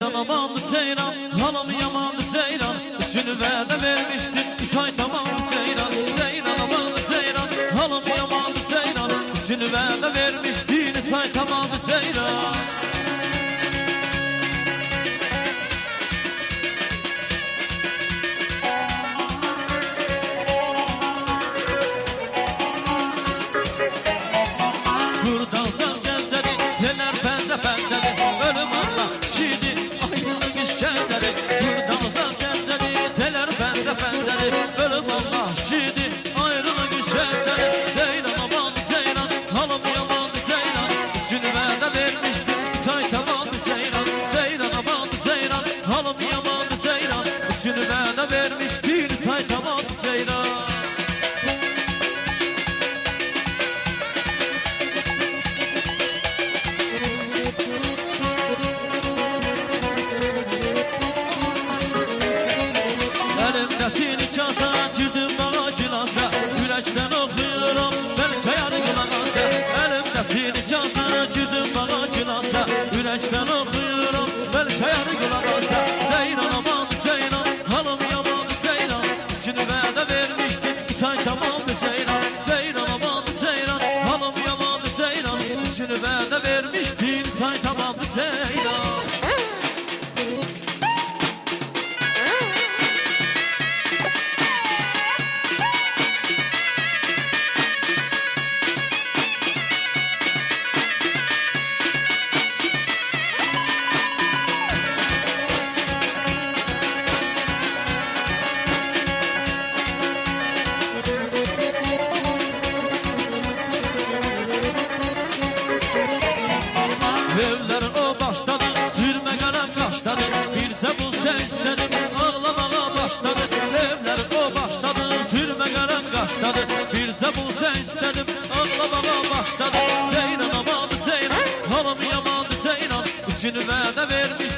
Amandı ceylan, hanım yamandı ceylan. Üçünü vədə vermiştin, 3 ay tamamdı ceylan. Ceylan amandı ceylan, hanım yamandı ceylan. Üçünü vədə vermiştin, 3 ay tamamdı ceylan. Buradan sen gəncəli, yelər pəncə pəncəli. Ölüm Allah, şidi, aydın işkəncəli. Buradan sen gəncəli, yelər pəncə pəncəli. Ölüm Allah, şidi, aydın işkəncəli. Ceylan amandı ceylan, hanım yamandı ceylan. Üçünü vədə vermişdim, 3 ay tamamdı ceylan. Ceylan amandı ceylan, hanım yamandı ceylan. Üçünü vədə vermişdim, 3 ay tamamdı ceylan. Elimdəki kasa, girdim bağa gilasa. Ürəkdən oxuyuram, bəlkə yarı qulaqasa. Elimdəki kasa, girdim bağa gilasa. Ürəkdən oxuyuram, bəlkə yarı qulaqasa. Ceylan amandı ceylan, hanım yamandı ceylan. Üçünü vədə vermişdim, 3 ay tamamdı ceylan. Ceylan amandı ceylan, hanım yamandı ceylan. Üçünü vədə vermişdim, 3 ay tamamdı ceylan. Evler o başladı, sürme qələm qaşladı. Bircə bu sən istədim, ağlamağa başladı. Evler o başladı, sürme qələm qaşladı. Bircə bu sən istədim, ağlamağa başladı. Ceylan amandı ceylan, hanım yamandı ceylan. Üçünü vədə vermiş